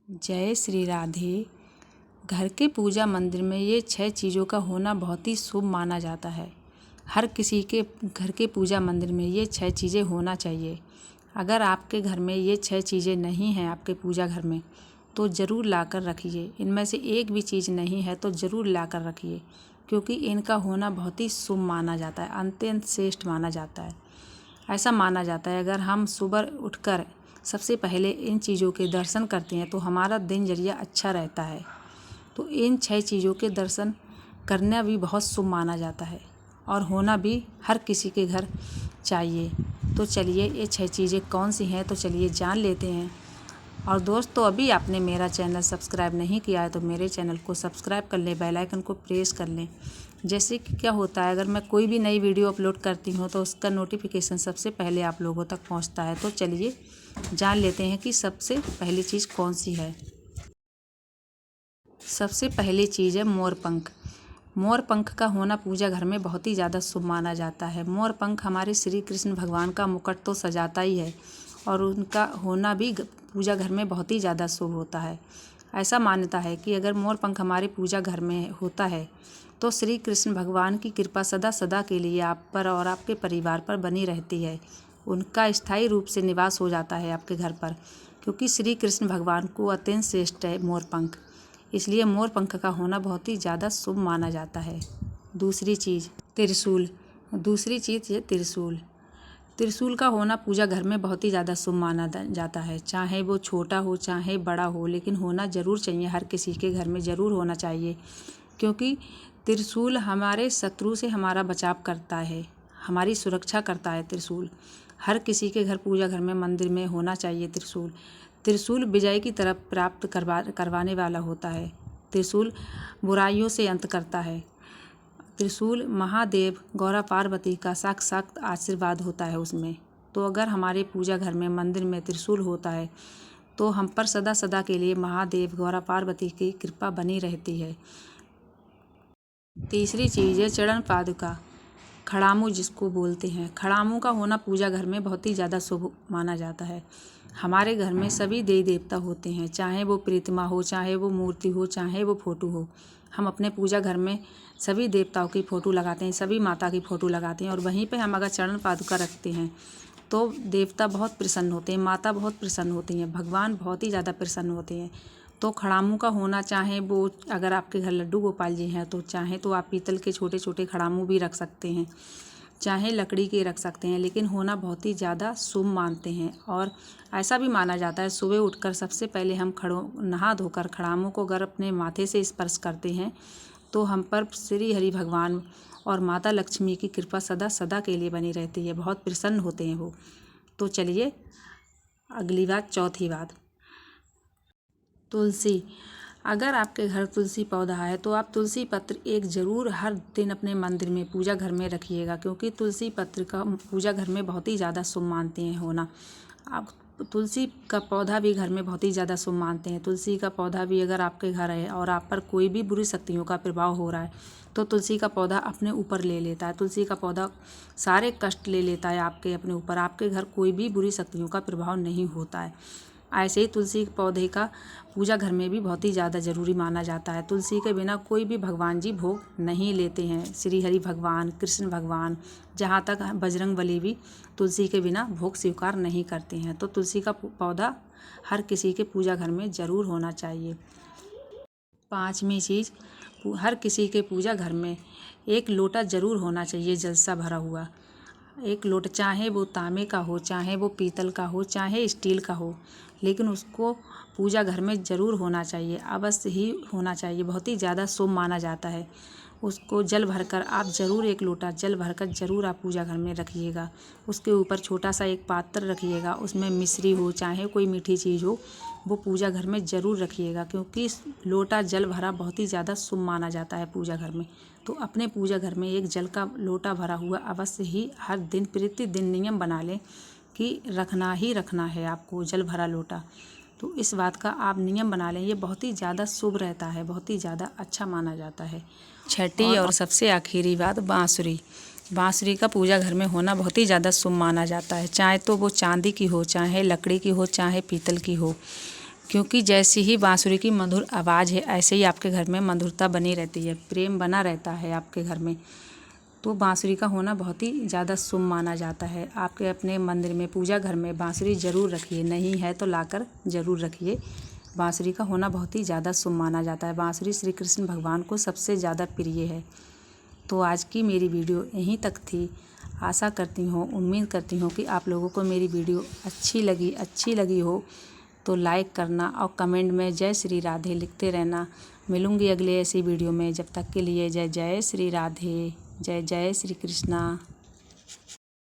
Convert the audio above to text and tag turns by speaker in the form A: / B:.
A: जय श्री राधे। घर के पूजा मंदिर में ये 6 चीज़ों का होना बहुत ही शुभ माना जाता है। हर किसी के घर के पूजा मंदिर में ये 6 चीज़ें होना चाहिए। अगर आपके घर में ये 6 चीज़ें नहीं हैं आपके पूजा घर में तो ज़रूर ला कर रखिए। इनमें से एक भी चीज़ नहीं है तो ज़रूर ला कर रखिए, क्योंकि इनका होना बहुत ही शुभ माना जाता है, अत्यंत श्रेष्ठ माना जाता है। ऐसा माना जाता है अगर हम सुबह उठकर सबसे पहले इन चीज़ों के दर्शन करते हैं तो हमारा दिनचर्या अच्छा रहता है। तो इन 6 चीज़ों के दर्शन करना भी बहुत शुभ माना जाता है और होना भी हर किसी के घर चाहिए। तो चलिए ये 6 चीज़ें कौन सी हैं तो चलिए जान लेते हैं। और दोस्तों, अभी आपने मेरा चैनल सब्सक्राइब नहीं किया है तो मेरे चैनल को सब्सक्राइब कर लें, बेल आइकन को प्रेस कर लें। जैसे कि क्या होता है, अगर मैं कोई भी नई वीडियो अपलोड करती हूँ तो उसका नोटिफिकेशन सबसे पहले आप लोगों तक पहुँचता है। तो चलिए जान लेते हैं कि सबसे पहली चीज़ कौन सी है। सबसे पहली चीज़ है मोर पंख। मोर पंख का होना पूजा घर में बहुत ही ज़्यादा शुभ माना जाता है। मोर पंख हमारे श्री कृष्ण भगवान का मुकुट तो सजाता ही है और उनका होना भी पूजा घर में बहुत ही ज़्यादा शुभ होता है। ऐसा मान्यता है कि अगर मोर पंख हमारे पूजा घर में होता है तो श्री कृष्ण भगवान की कृपा सदा सदा के लिए आप पर और आपके परिवार पर बनी रहती है। उनका स्थायी रूप से निवास हो जाता है आपके घर पर, क्योंकि श्री कृष्ण भगवान को अत्यंत श्रेष्ठ है मोर पंख, इसलिए मोर पंख का होना बहुत ही ज़्यादा शुभ माना जाता है। दूसरी चीज़ त्रिशूल। दूसरी चीज़ है त्रिशूल। त्रिशूल का होना पूजा घर में बहुत ही ज़्यादा शुभ माना जाता है। चाहे वो छोटा हो चाहे बड़ा हो, लेकिन होना ज़रूर चाहिए, हर किसी के घर में ज़रूर होना चाहिए, क्योंकि त्रिशूल हमारे शत्रु से हमारा बचाव करता है, हमारी सुरक्षा करता है। त्रिशूल हर किसी के घर पूजा घर में मंदिर में होना चाहिए। त्रिशूल त्रिशूल विजय की तरफ प्राप्त करवाने वाला होता है। त्रिशूल बुराइयों से अंत करता है। त्रिशूल महादेव गौरा पार्वती का साक्षात आशीर्वाद होता है उसमें। तो अगर हमारे पूजा घर में मंदिर में त्रिशूल होता है तो हम पर सदा सदा के लिए महादेव गौरा पार्वती की कृपा बनी रहती है। तीसरी चीज़ है चरण पादुका, खड़ामू जिसको बोलते हैं। खड़ामू का होना पूजा घर में बहुत ही ज़्यादा शुभ माना जाता है। हमारे घर में सभी देवी देवता होते हैं, चाहे वो प्रतिमा हो, चाहे वो मूर्ति हो, चाहे वो फ़ोटो हो। हम अपने पूजा घर में सभी देवताओं की फ़ोटो लगाते हैं, सभी माता की फ़ोटो लगाते हैं, और वहीं पे हम अगर चरण पादुका रखते हैं तो देवता बहुत प्रसन्न होते हैं, माता बहुत प्रसन्न होती हैं, भगवान बहुत ही ज़्यादा प्रसन्न होते हैं। तो खड़ामू का होना, चाहे वो अगर आपके घर लड्डू गोपाल जी हैं तो चाहे तो आप पीतल के छोटे छोटे खड़ामू भी रख सकते हैं, चाहे लकड़ी के रख सकते हैं, लेकिन होना बहुत ही ज़्यादा शुभ मानते हैं। और ऐसा भी माना जाता है सुबह उठकर सबसे पहले हम नहा धोकर खड़ामू को अगर अपने माथे से स्पर्श करते हैं तो हम पर श्री हरि भगवान और माता लक्ष्मी की कृपा सदा सदा के लिए बनी रहती है, बहुत प्रसन्न होते हैं वो। तो चलिए अगली बात, चौथी बात, तुलसी। अगर आपके घर तुलसी पौधा है तो आप तुलसी पत्र एक ज़रूर हर दिन अपने मंदिर में पूजा घर में रखिएगा, क्योंकि तुलसी पत्र का पूजा घर में बहुत ही ज़्यादा शुभ मानते हैं होना। आप तुलसी का पौधा भी घर में बहुत ही ज़्यादा शुभ मानते हैं। तुलसी का पौधा भी अगर आपके घर है और आप पर कोई भी बुरी शक्तियों का प्रभाव हो रहा है तो तुलसी का पौधा अपने ऊपर ले लेता है। तुलसी का पौधा सारे कष्ट ले लेता है आपके अपने ऊपर, आपके घर कोई भी बुरी शक्तियों का प्रभाव नहीं होता है। ऐसे ही तुलसी पौधे का पूजा घर में भी बहुत ही ज़्यादा ज़रूरी माना जाता है। तुलसी के बिना कोई भी भगवान जी भोग नहीं लेते हैं। श्री हरि भगवान, कृष्ण भगवान, जहाँ तक बजरंगबली भी तुलसी के बिना भोग स्वीकार नहीं करते हैं। तो तुलसी का पौधा हर किसी के पूजा घर में ज़रूर होना चाहिए। पाँचवीं चीज़, हर किसी के पूजा घर में एक लोटा ज़रूर होना चाहिए जल सा भरा हुआ। एक लोटा, चाहे वो तांबे का हो, चाहे वो पीतल का हो, चाहे स्टील का हो, लेकिन उसको पूजा घर में ज़रूर होना चाहिए, अवश्य ही होना चाहिए। बहुत ही ज़्यादा शुभ माना जाता है। उसको जल भरकर आप ज़रूर, एक लोटा जल भरकर ज़रूर आप पूजा घर में रखिएगा। उसके ऊपर छोटा सा एक पात्र रखिएगा, उसमें मिश्री हो चाहे कोई मीठी चीज़ हो, वो पूजा घर में ज़रूर रखिएगा, क्योंकि लोटा जल भरा बहुत ही ज़्यादा शुभ माना जाता है पूजा घर में। तो अपने पूजा घर में एक जल का लोटा भरा हुआ अवश्य ही हर दिन प्रतिदिन नियम बना लें कि रखना ही रखना है आपको जल भरा लोटा। तो इस बात का आप नियम बना लें, ये बहुत ही ज़्यादा शुभ रहता है, बहुत ही ज़्यादा अच्छा माना जाता है। छठी और सबसे आखिरी बात, बांसुरी। बांसुरी का पूजा घर में होना बहुत ही ज़्यादा शुभ माना जाता है, चाहे तो वो चांदी की हो, चाहे लकड़ी की हो, चाहे पीतल की हो। क्योंकि जैसी ही बांसुरी की मधुर आवाज़ है, ऐसे ही आपके घर में मधुरता बनी रहती है, प्रेम बना रहता है आपके घर में। तो बांसुरी का होना बहुत ही ज़्यादा शुभ माना जाता है। आपके अपने मंदिर में, पूजा घर में बांसुरी ज़रूर रखिए, नहीं है तो लाकर ज़रूर रखिए। बांसुरी का होना बहुत ही ज़्यादा शुभ माना जाता है। बांसुरी श्री कृष्ण भगवान को सबसे ज़्यादा प्रिय है। तो आज की मेरी वीडियो यहीं तक थी। आशा करती हूँ, उम्मीद करती हूँ कि आप लोगों को मेरी वीडियो अच्छी लगी हो तो लाइक करना और कमेंट में जय श्री राधे लिखते रहना। मिलूँगी अगले ऐसी वीडियो में। जब तक के लिए जय जय श्री राधे, जय जय श्री कृष्णा।